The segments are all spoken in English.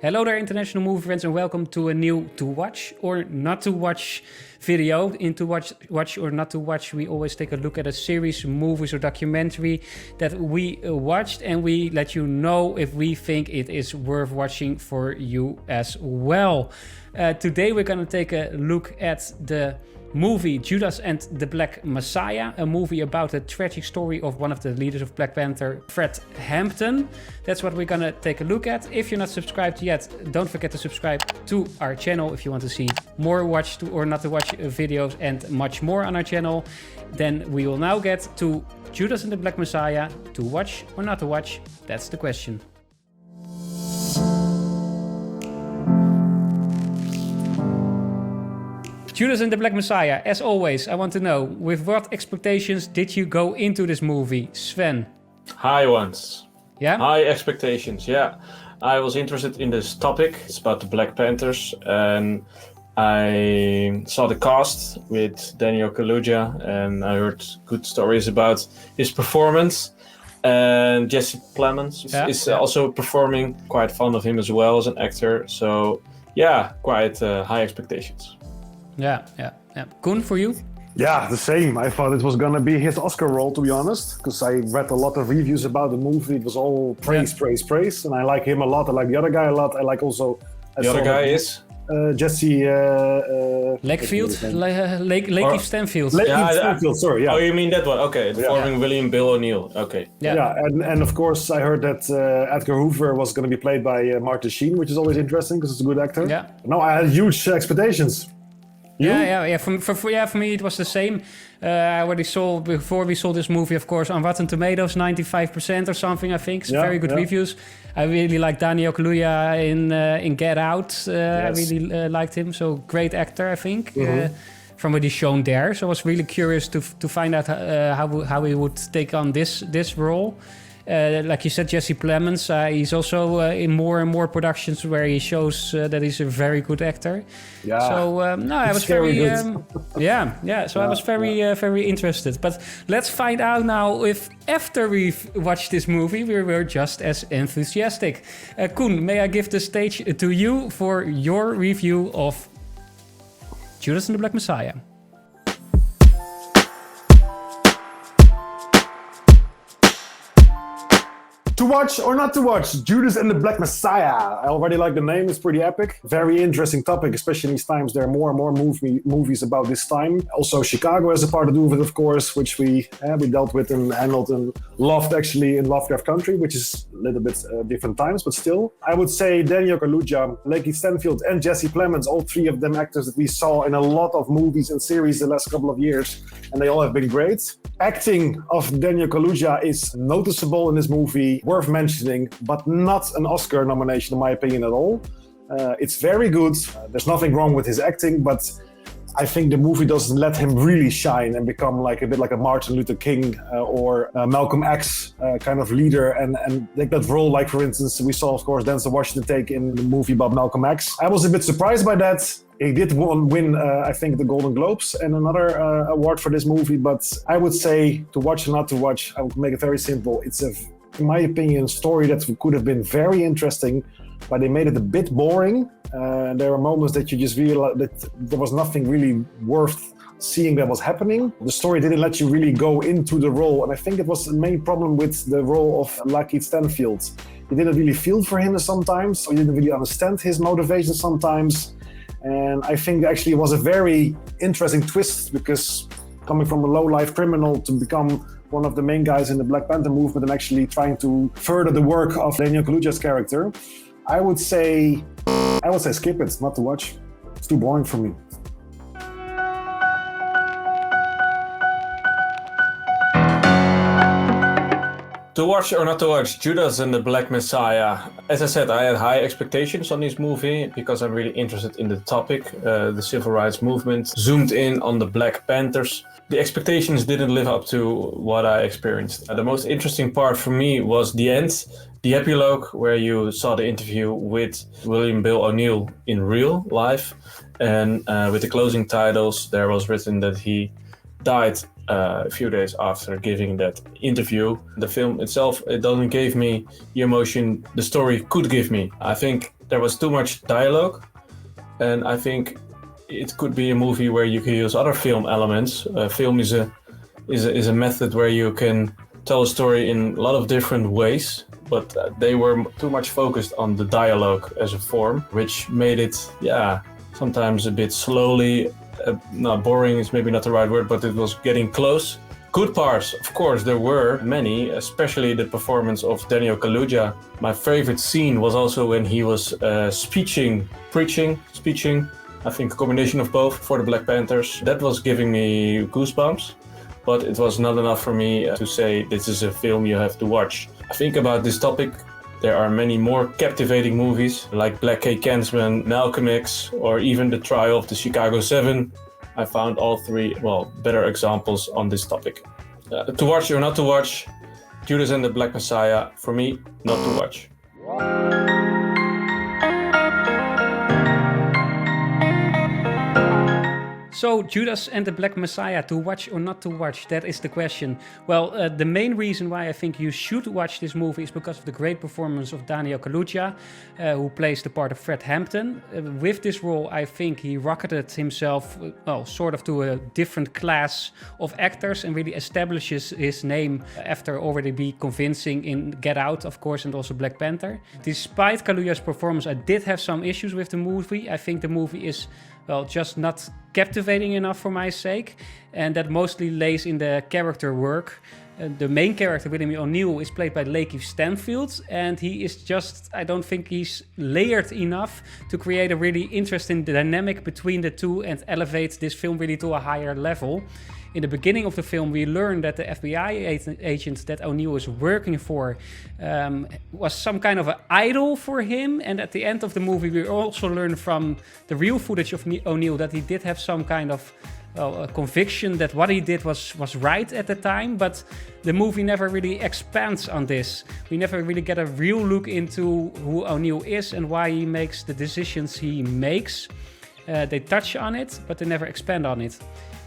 Hello there, international movie friends, and welcome to a new To Watch or Not To Watch video. In To Watch or Not To Watch, we always take a look at a series, movies or documentary that we watched, and we let you know if we think it is worth watching for you as well. Today we're going to take a look at the movie Judas and the Black Messiah, a movie about the tragic story of one of the leaders of Black Panther, Fred Hampton. That's what we're gonna take a look at. If you're not subscribed yet, don't forget to subscribe to our channel if you want to see more watch to or not to watch videos and much more on our channel. Then we will now get to Judas and the Black Messiah. To watch or not to watch? That's the question. Judas and the Black Messiah, as always, I want to know, with what expectations did you go into this movie? Sven? High ones. Yeah? High expectations, yeah. I was interested in this topic. It's about the Black Panthers, and I saw the cast with Daniel Kaluuya, and I heard good stories about his performance. And Jesse Plemons is also performing. Quite fond of him as well as an actor. So, yeah, quite high expectations. Yeah. Koen, for you? Yeah, the same. I thought it was gonna be his Oscar role, to be honest, because I read a lot of reviews about the movie. It was all praise, and I like him a lot. I like the other guy a lot. I like also... The other guy is? Jesse... Lakeith Stanfield. Lakeith Stanfield, sorry, yeah. Oh, you mean that one? Okay, performing William Bill O'Neill. Okay. Yeah, and of course I heard that Edgar Hoover was going to be played by Martin Sheen, which is always interesting because it's a good actor. Yeah. No, I had huge expectations. You? Yeah. For me, it was the same. I already saw before we saw this movie, of course, on Rotten Tomatoes, 95% or something. I think very good reviews. I really like Daniel Kaluuya in Get Out. Yes. I really liked him. So great actor, I think. From what he's shown there. So I was really curious to find out how he would take on this role. Like you said, Jesse Plemons, he's also in more and more productions where he shows that he's a very good actor. Yeah. So I was very So I was very interested. But let's find out now if after we've watched this movie we were just as enthusiastic. Koen, may I give the stage to you for your review of Judas and the Black Messiah? To watch or not to watch, Judas and the Black Messiah. I already like the name, it's pretty epic. Very interesting topic, especially in these times. There are more and more movies about this time. Also, Chicago has a part to do with it, of course, which we dealt with and handled and loved actually in Lovecraft Country, which is a little bit different times, but still. I would say Daniel Kaluuya, Lakeith Stanfield and Jesse Plemons, all three of them actors that we saw in a lot of movies and series the last couple of years, and they all have been great. Acting of Daniel Kaluuya is noticeable in this movie, worth mentioning, but not an Oscar nomination in my opinion at all. It's very good. There's nothing wrong with his acting, but I think the movie doesn't let him really shine and become like a bit like a Martin Luther King or Malcolm X kind of leader and take that role, like for instance we saw of course Denzel Washington take in the movie about Malcolm X. I was a bit surprised by that. He did win, I think, the Golden Globes and another award for this movie, but I would say to watch or not to watch, I would make it very simple. It's in my opinion, story that could have been very interesting, but they made it a bit boring. There were moments that you just realized that there was nothing really worth seeing that was happening. The story didn't let you really go into the role, and I think it was the main problem with the role of Lakeith Stanfield. You didn't really feel for him sometimes, or you didn't really understand his motivation sometimes. And I think actually it was a very interesting twist, because coming from a low-life criminal to become one of the main guys in the Black Panther movement and actually trying to further the work of Daniel Kaluuya's character, I would say skip it, not to watch. It's too boring for me. To watch or not to watch, Judas and the Black Messiah. As I said, I had high expectations on this movie because I'm really interested in the topic. The civil rights movement zoomed in on the Black Panthers. The expectations didn't live up to what I experienced. The most interesting part for me was the end, the epilogue, where you saw the interview with William Bill O'Neill in real life. And with the closing titles, there was written that he died a few days after giving that interview. The film itself, it doesn't give me the emotion the story could give me. I think there was too much dialogue, and I think it could be a movie where you can use other film elements. Film is a method where you can tell a story in a lot of different ways, but they were too much focused on the dialogue as a form, which made it, sometimes a bit slowly. Not boring is maybe not the right word, but it was getting close. Good parts, of course, there were many, especially the performance of Daniel Kaluuya. My favorite scene was also when he was speeching, I think a combination of both for the Black Panthers. That was giving me goosebumps, but it was not enough for me to say this is a film you have to watch. I think about this topic, there are many more captivating movies like Black Klansman, Malcolm X, or even The Trial of the Chicago 7. I found all three, better examples on this topic. To watch or not to watch, Judas and the Black Messiah, for me, not to watch. So, Judas and the Black Messiah, to watch or not to watch? That is the question. Well, the main reason why I think you should watch this movie is because of the great performance of Daniel Kaluuya, who plays the part of Fred Hampton. With this role, I think he rocketed himself, sort of to a different class of actors and really establishes his name after already be convincing in Get Out, of course, and also Black Panther. Despite Kaluuya's performance, I did have some issues with the movie. I think the movie is just not captivating enough for my sake, and that mostly lays in the character work. The main character, William O'Neill, is played by Lakeith Stanfield, and he is just, I don't think he's layered enough to create a really interesting dynamic between the two and elevate this film really to a higher level. In the beginning of the film, we learn that the FBI agent that O'Neill is working for was some kind of an idol for him. And at the end of the movie, we also learn from the real footage of O'Neill that he did have some kind of a conviction that what he did was right at the time. But the movie never really expands on this. We never really get a real look into who O'Neill is and why he makes the decisions he makes. They touch on it, but they never expand on it.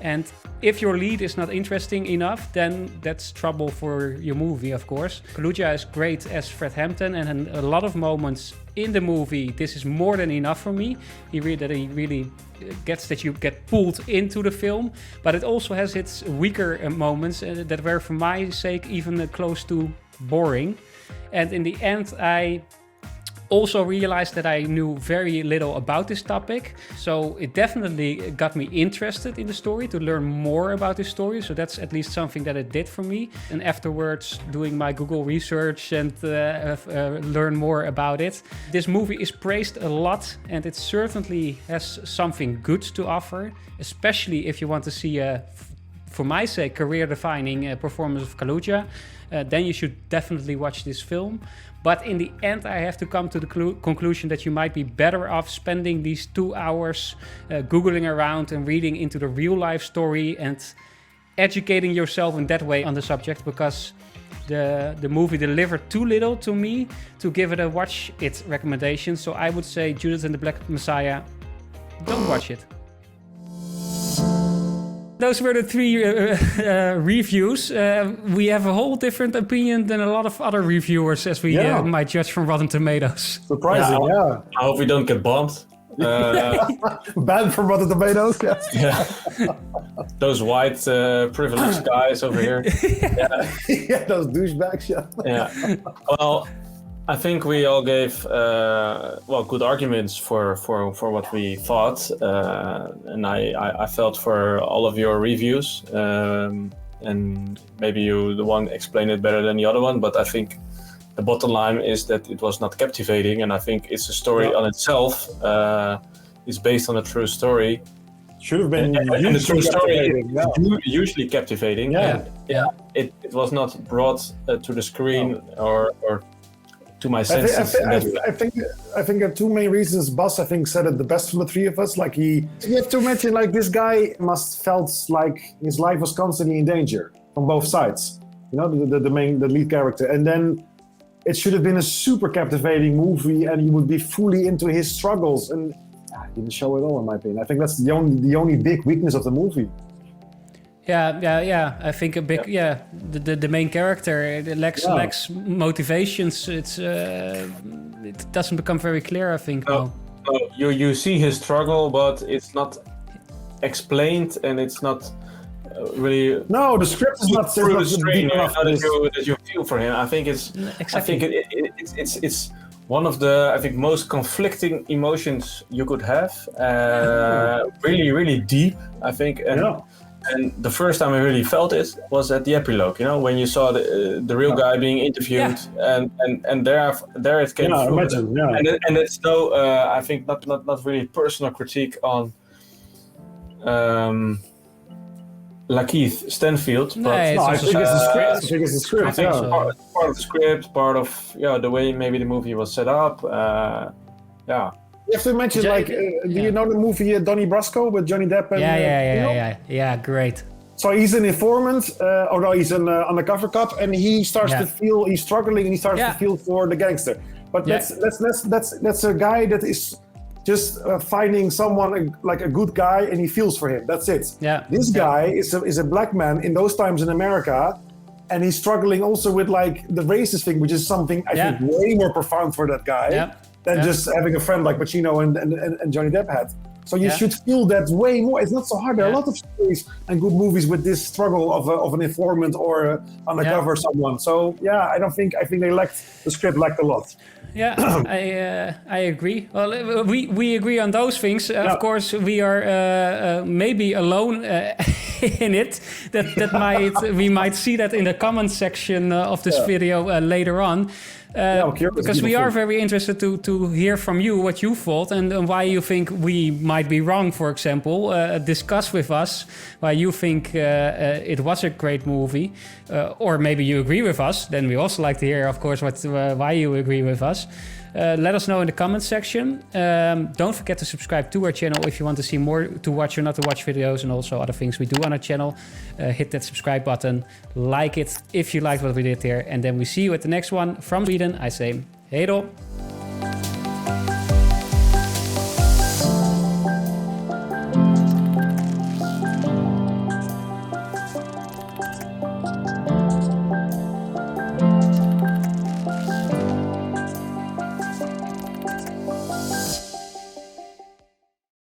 And if your lead is not interesting enough, then that's trouble for your movie, of course. Kaluuya is great as Fred Hampton, and in a lot of moments in the movie, this is more than enough for me. He really gets that you get pulled into the film, but it also has its weaker moments that were, for my sake, even close to boring. And in the end, I also realized that I knew very little about this topic, so it definitely got me interested in the story to learn more about this story. So that's at least something that it did for me. And afterwards, doing my Google research and learn more about it. This movie is praised a lot, and it certainly has something good to offer, especially if you want to see a, for my sake, career-defining performance of Kaluuya. Then you should definitely watch this film. But in the end, I have to come to the conclusion that you might be better off spending these 2 hours Googling around and reading into the real life story and educating yourself in that way on the subject, because the movie delivered too little to me to give it a watch it recommendation. So I would say Judas and the Black Messiah, don't watch it. Those were the 3 reviews. We have a whole different opinion than a lot of other reviewers, as we might judge from Rotten Tomatoes. Surprising, I hope we don't get bombed. Banned from Rotten Tomatoes, yeah. Those white privileged guys over here. Yeah, those douchebags, yeah. Well, I think we all gave good arguments for what we thought, and I felt for all of your reviews, and maybe you the one explained it better than the other one, but I think the bottom line is that it was not captivating, and I think it's a story on itself. It's based on a true story. Should have been, and the true story is usually captivating. It was not brought to the screen or to my senses. I think there are 2 main reasons. Bas, I think, said it the best from the 3 of us. Like you have to imagine, like, this guy must felt like his life was constantly in danger from both sides. You know, the lead character, and then it should have been a super captivating movie, and you would be fully into his struggles. And didn't show it all, in my opinion. I think that's the only big weakness of the movie. Yeah. I think the main character lacks motivations. It's it doesn't become very clear, I think. No, you see his struggle, but it's not explained, and it's not really. No, the script is not through the screen that you feel for him. I think it's. Exactly. I think it's one of the most conflicting emotions you could have. Really, really deep. I think. And the first time I really felt it was at the epilogue. When you saw the real guy being interviewed, and there it came through. Imagine, And it's no, I think not really personal critique on Lakeith Stanfield. No, but I think it's the script. I think it's the script. I think so. Part of the script, part of the way maybe the movie was set up. You have to mention, do you know the movie Donnie Brasco with Johnny Depp? And, Yeah, great. So he's an informant, he's an undercover cop, and he starts to feel, he's struggling, and he starts to feel for the gangster. But that's a guy that is just finding someone like a good guy, and he feels for him. That's it. Yeah. This guy is a black man in those times in America, and he's struggling also with the racist thing, which is something I think way more profound for that guy than just having a friend like Pacino and Johnny Depp had. So you should feel that way more. It's not so hard. There are a lot of stories and good movies with this struggle of an informant or undercover someone. So I think the script lacked a lot. Yeah, I agree. Well, we agree on those things. Of course, we are maybe alone in it. That we might see that in the comments section of this video later on. Because we are very interested to hear from you what you thought and why you think we might be wrong, for example. Discuss with us why you think it was a great movie, or maybe you agree with us. Then we also like to hear, of course, why you agree with us. Let us know in the comments section. Don't forget to subscribe to our channel if you want to see more to watch or not to watch videos and also other things we do on our channel. Hit that subscribe button, like it if you liked what we did here, and then we see you at the next one. From Sweden, I say hej då!